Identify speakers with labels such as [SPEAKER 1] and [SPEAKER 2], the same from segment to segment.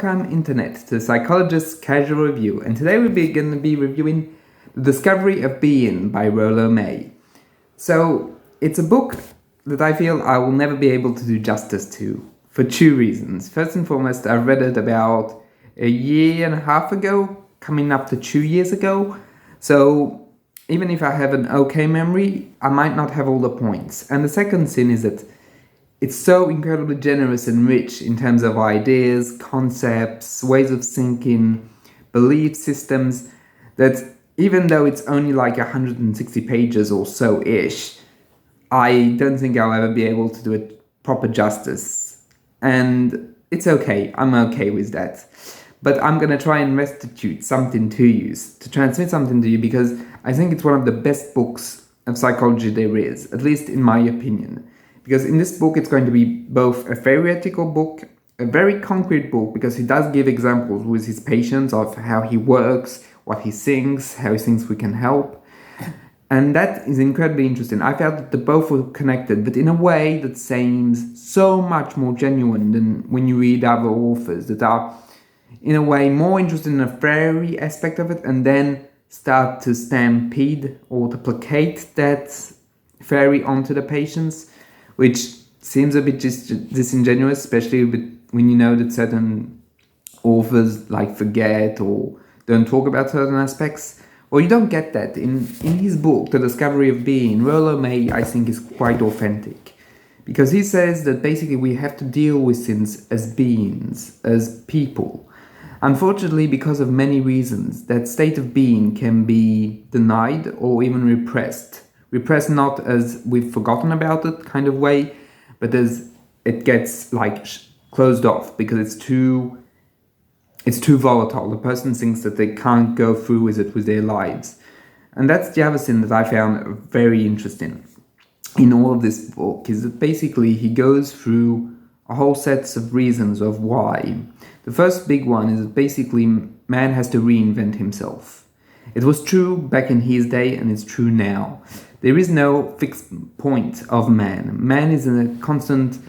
[SPEAKER 1] Welcome Internet to the Psychologist's Casual Review, and today we're going to be reviewing The Discovery of Being by Rollo May. So, it's a book that I feel I will never be able to do justice to, for two reasons. First and foremost, I read it about a year and a half ago, coming up to 2 years ago, so even if I have an okay memory, I might not have all the points. And the second thing is that it's so incredibly generous and rich in terms of ideas, concepts, ways of thinking, belief systems, that even though it's only like 160 pages or so-ish, I don't think I'll ever be able to do it proper justice. And it's okay, I'm okay with that. But I'm gonna try and restitute something to you, to transmit something to you, because I think it's one of the best books of psychology there is, at least in my opinion. Because in this book, it's going to be both a theoretical book, a very concrete book, because he does give examples with his patients of how he works, what he thinks, how he thinks we can help. And that is incredibly interesting. I felt that the both were connected, but in a way that seems so much more genuine than when you read other authors that are, in a way, more interested in the theory aspect of it, and then start to stampede or to placate that theory onto the patients, which seems a bit disingenuous, especially when you know that certain authors like forget or don't talk about certain aspects. Well, you don't get that. In his book, The Discovery of Being, Rollo May, I think, is quite authentic. Because he says that basically we have to deal with things as beings, as people. Unfortunately, because of many reasons, that state of being can be denied or even repressed. Repressed not as we've forgotten about it kind of way, but as it gets like closed off because it's too volatile. The person thinks that they can't go through with it with their lives. And that's the other thing that I found very interesting in all of this book, is that basically he goes through a whole set of reasons of why. The first big one is that basically man has to reinvent himself. It was true back in his day and it's true now. There is no fixed point of man. Man is in a constant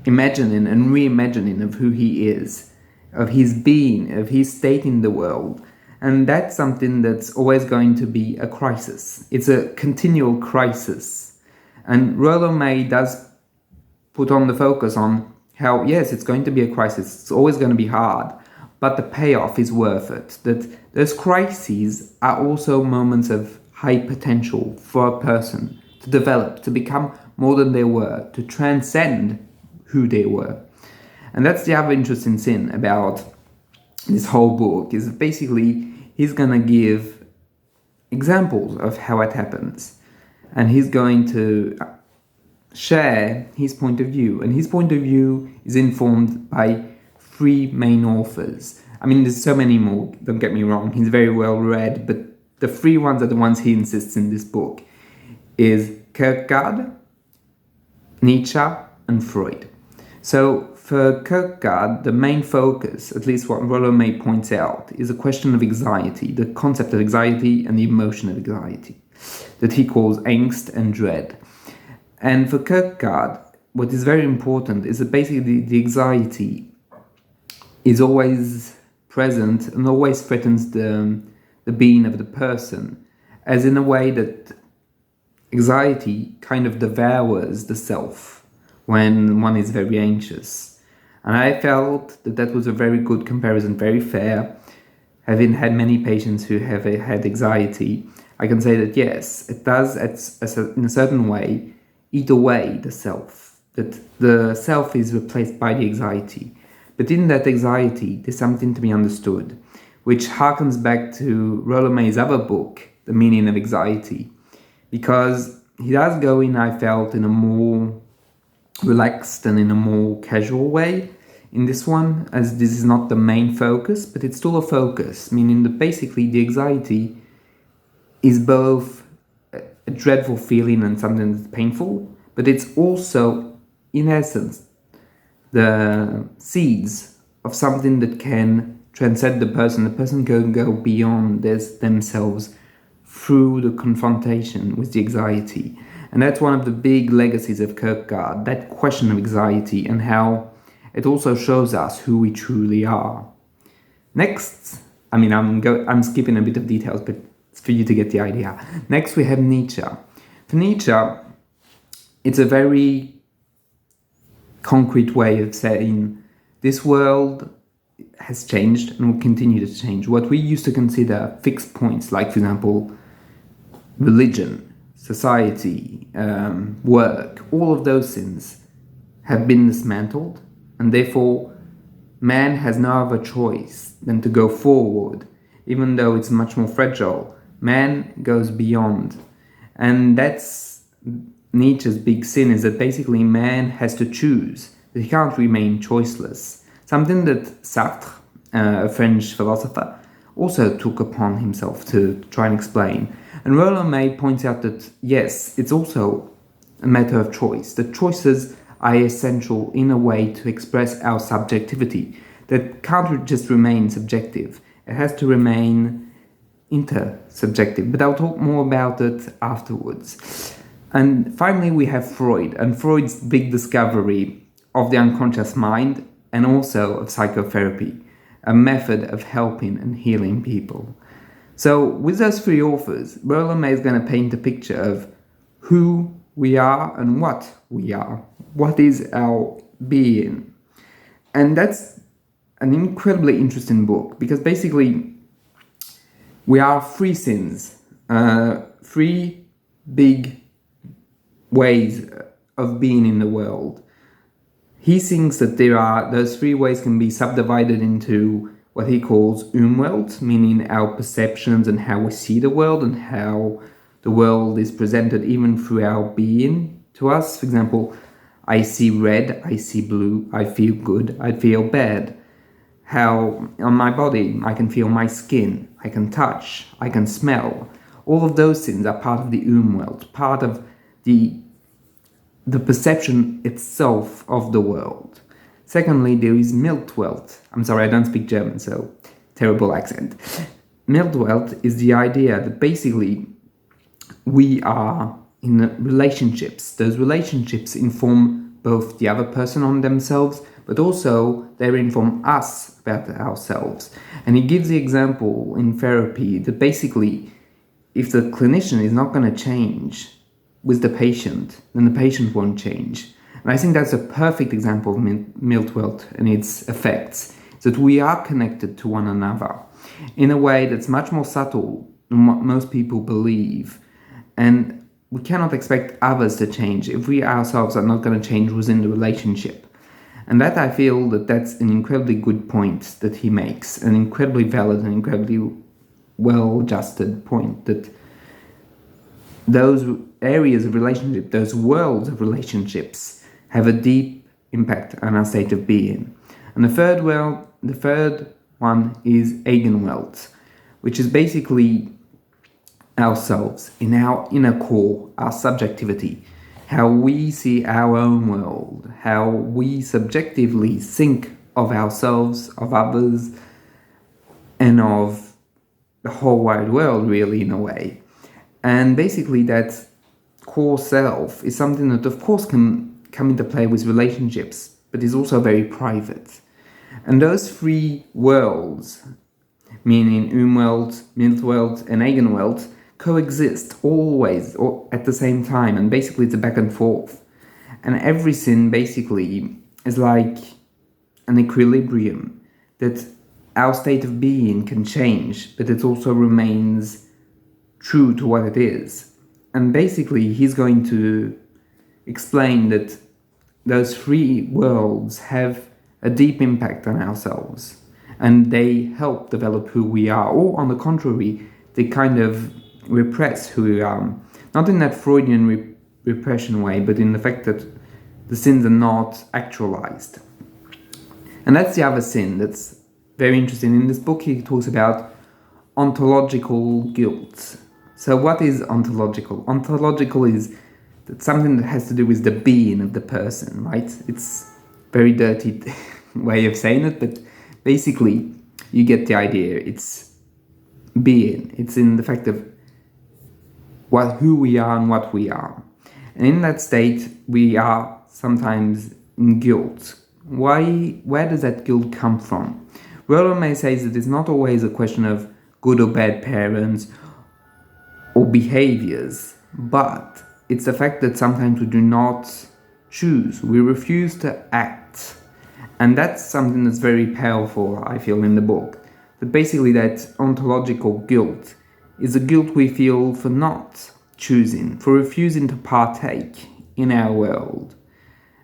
[SPEAKER 1] imagining and reimagining of who he is, of his being, of his state in the world. And that's something that's always going to be a crisis. It's a continual crisis. And Rollo May does put on the focus on how, yes, it's going to be a crisis. It's always going to be hard, but the payoff is worth it. That those crises are also moments of high potential for a person to develop, to become more than they were, to transcend who they were. And that's the other interesting thing about this whole book, is that basically he's going to give examples of how it happens. And he's going to share his point of view. And his point of view is informed by three main authors. I mean, there's so many more, don't get me wrong, he's very well read, but the three ones are the ones he insists in this book, is Kierkegaard, Nietzsche, and Freud. So for Kierkegaard, the main focus, at least what Rollo May points out, is a question of anxiety, the concept of anxiety and the emotion of anxiety, that he calls angst and dread. And for Kierkegaard, what is very important is that basically the anxiety is always present and always threatens the being of the person, as in a way that anxiety kind of devours the self when one is very anxious. And I felt that that was a very good comparison, very fair. Having had many patients who have had anxiety, I can say that yes, it does in a certain way eat away the self, that the self is replaced by the anxiety. But in that anxiety, there's something to be understood, which harkens back to Rollo May's other book, The Meaning of Anxiety, because he does go in, I felt, in a more relaxed and in a more casual way in this one, as this is not the main focus, but it's still a focus, meaning that basically the anxiety is both a dreadful feeling and something that's painful, but it's also, in essence, the seeds of something that can transcend the person. The person can go beyond themselves through the confrontation with the anxiety. And that's one of the big legacies of Kierkegaard, that question of anxiety and how it also shows us who we truly are. Next, I'm skipping a bit of details, but it's for you to get the idea. Next, we have Nietzsche. For Nietzsche, it's a very concrete way of saying this world has changed and will continue to change. What we used to consider fixed points, like, for example, religion, society, work, all of those things have been dismantled, and therefore man has no other choice than to go forward. Even though it's much more fragile, man goes beyond. And that's Nietzsche's big sin, is that basically man has to choose, that he can't remain choiceless. Something that Sartre, a French philosopher, also took upon himself to try and explain. And Rollo May points out that, yes, it's also a matter of choice. That choices are essential in a way to express our subjectivity. That can't just remain subjective. It has to remain intersubjective. But I'll talk more about it afterwards. And finally, we have Freud, and Freud's big discovery of the unconscious mind, and also of psychotherapy, a method of helping and healing people. So with those three authors, Rollo May is going to paint a picture of who we are and what we are. What is our being? And that's an incredibly interesting book, because basically we are three sins, three big ways of being in the world. He thinks that those three ways can be subdivided into what he calls Umwelt, meaning our perceptions and how we see the world and how the world is presented even through our being to us. For example, I see red, I see blue, I feel good, I feel bad. How on my body I can feel my skin, I can touch, I can smell. All of those things are part of the Umwelt, part of the perception itself of the world. Secondly, there is Miltwelt. I'm sorry, I don't speak German, so terrible accent. Miltwelt is the idea that basically we are in relationships. Those relationships inform both the other person on themselves, but also they inform us about ourselves. And he gives the example in therapy that basically if the clinician is not going to change with the patient, then the patient won't change. And I think that's a perfect example of Miltwelt and its effects, that we are connected to one another in a way that's much more subtle than what most people believe. And we cannot expect others to change if we ourselves are not going to change within the relationship. And that I feel that's an incredibly good point that he makes, an incredibly valid and incredibly well-adjusted point, that those areas of relationship, those worlds of relationships, have a deep impact on our state of being. And the third one is Eigenwelt, which is basically ourselves, in our inner core, our subjectivity, how we see our own world, how we subjectively think of ourselves, of others, and of the whole wide world, really, in a way. And basically that core self is something that of course can come into play with relationships, but is also very private. And those three worlds, meaning Umwelt, Miltwelt, and Eigenwelt, coexist always or at the same time, and basically it's a back and forth. And everything basically is like an equilibrium, that our state of being can change, but it also remains true to what it is. And basically he's going to explain that those three worlds have a deep impact on ourselves, and they help develop who we are, or on the contrary, they kind of repress who we are. Not in that Freudian repression way, but in the fact that the sins are not actualized. And that's the other sin that's very interesting. In this book he talks about ontological guilt. So what is ontological? Ontological is something that has to do with the being of the person, right? It's a very dirty way of saying it, but basically you get the idea. It's being. It's in the fact of who we are and what we are. And in that state, we are sometimes in guilt. Where does that guilt come from? Rollo May says that it's not always a question of good or bad parents or behaviors, but it's the fact that sometimes we do not choose, we refuse to act. And that's something that's very powerful, I feel, in the book. That basically that ontological guilt is the guilt we feel for not choosing, for refusing to partake in our world.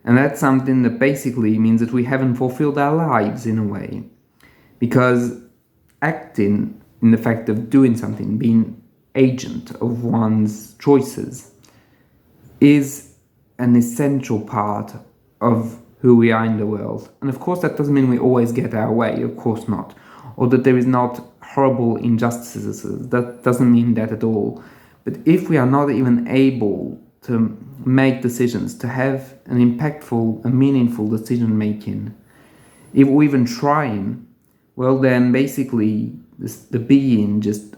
[SPEAKER 1] And that's something that basically means that we haven't fulfilled our lives in a way. Because acting in the fact of doing something, being agent of one's choices, is an essential part of who we are in the world. And of course that doesn't mean we always get our way, of course not. Or that there is not horrible injustices, that doesn't mean that at all. But if we are not even able to make decisions, to have an impactful and meaningful decision making, if we're even trying, well then basically the being just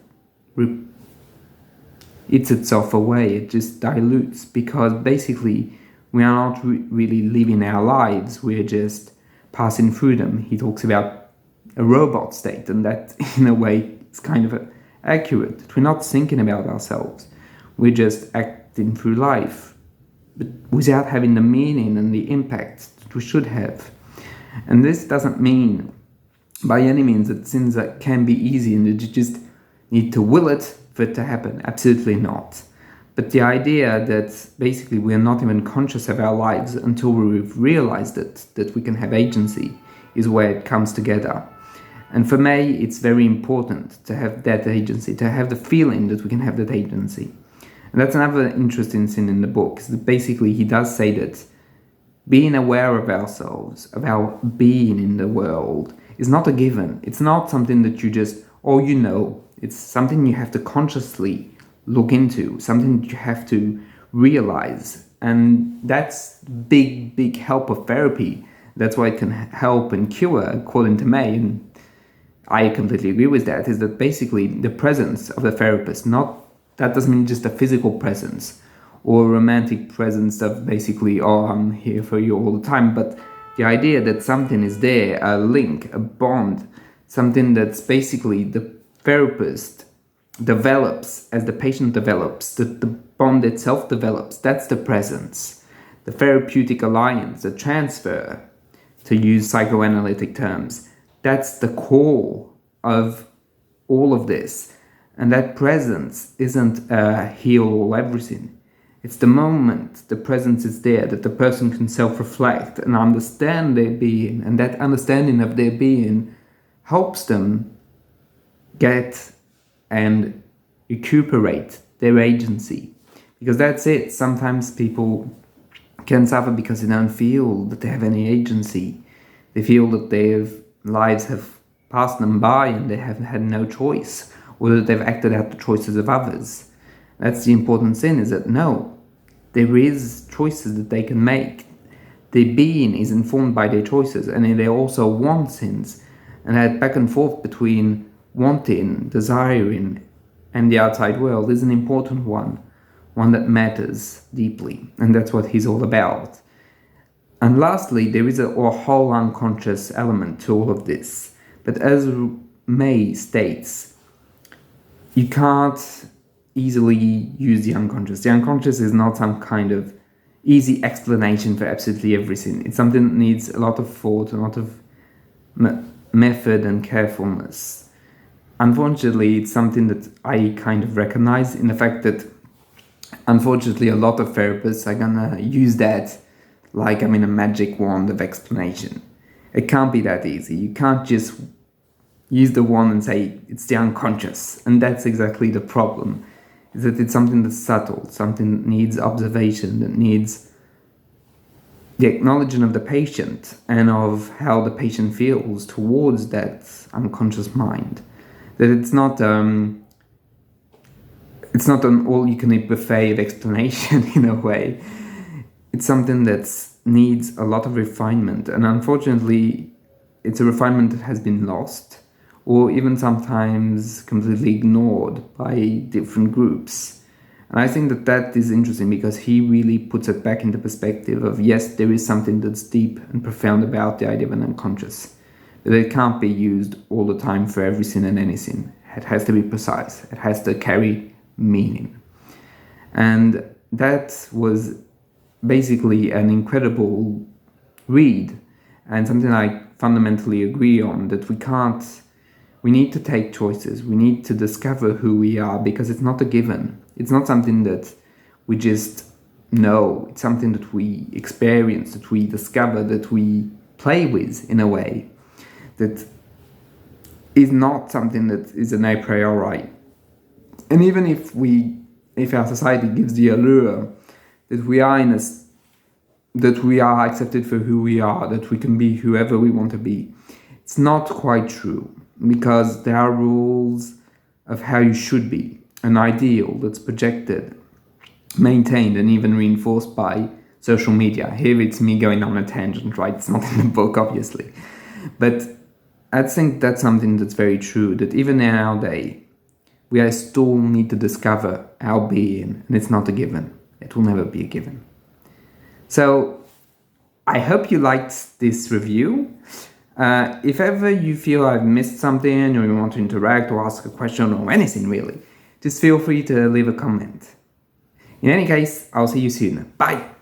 [SPEAKER 1] eats itself away, it just dilutes, because basically we are not really living our lives, we're just passing through them. He talks about a robot state, and that in a way is kind of accurate. We're not thinking about ourselves, we're just acting through life, but without having the meaning and the impact that we should have. And this doesn't mean by any means that things that can be easy and that you just need to will it for it to happen. Absolutely not. But the idea that basically we are not even conscious of our lives until we've realized it, that we can have agency, is where it comes together. And for me, it's very important to have that agency, to have the feeling that we can have that agency. And that's another interesting thing in the book, is that basically he does say that being aware of ourselves, of our being in the world, is not a given. It's not something that you just, oh, you know. It's something you have to consciously look into, something that you have to realize. And that's big help of therapy. That's why it can help and cure, according to May. And I completely agree with that, is that basically the presence of the therapist, that doesn't mean just a physical presence or a romantic presence of basically, oh, I'm here for you all the time, but the idea that something is there, a link, a bond, something that's basically the therapist develops as the patient develops, that the bond itself develops, that's the presence. The therapeutic alliance, the transfer, to use psychoanalytic terms, that's the core of all of this. And that presence isn't a heal all everything. It's the moment the presence is there, that the person can self-reflect and understand their being, and that understanding of their being helps them get and recuperate their agency. Because that's it. Sometimes people can suffer because they don't feel that they have any agency. They feel that their lives have passed them by and they have had no choice, or that they've acted out the choices of others. That's the important thing, is that no, there is choices that they can make. Their being is informed by their choices, and they also want things. And that back and forth between wanting, desiring, and the outside world is an important one that matters deeply. And that's what he's all about. And lastly, there is a whole unconscious element to all of this. But as May states, you can't easily use the unconscious. The unconscious is not some kind of easy explanation for absolutely everything. It's something that needs a lot of thought, a lot of method and carefulness. Unfortunately, it's something that I kind of recognize in the fact that unfortunately a lot of therapists are gonna use that like I'm in a magic wand of explanation. It can't be that easy. You can't just use the wand and say it's the unconscious. And that's exactly the problem, is that it's something that's subtle, something that needs observation, that needs the acknowledgement of the patient and of how the patient feels towards that unconscious mind. That it's not an all-you-can-eat buffet of explanation in a way. It's something that needs a lot of refinement, and unfortunately it's a refinement that has been lost, or even sometimes completely ignored by different groups. And I think that is interesting, because he really puts it back into perspective of, yes, there is something that's deep and profound about the idea of an unconscious. that it can't be used all the time for every sin and any sin. It has to be precise. It has to carry meaning. And that was basically an incredible read, and something I fundamentally agree on, that we need to take choices. We need to discover who we are, because it's not a given. It's not something that we just know. It's something that we experience, that we discover, that we play with in a way, that is not something that is an a priori. And even if our society gives the allure that we are accepted for who we are, that we can be whoever we want to be, it's not quite true, because there are rules of how you should be, an ideal that's projected, maintained, and even reinforced by social media. Here it's me going on a tangent, right? It's not in the book, obviously. But I think that's something that's very true, that even in our day, we still need to discover our being, and it's not a given. It will never be a given. So I hope you liked this review. If ever you feel I've missed something, or you want to interact or ask a question or anything really, just feel free to leave a comment. In any case, I'll see you soon. Bye!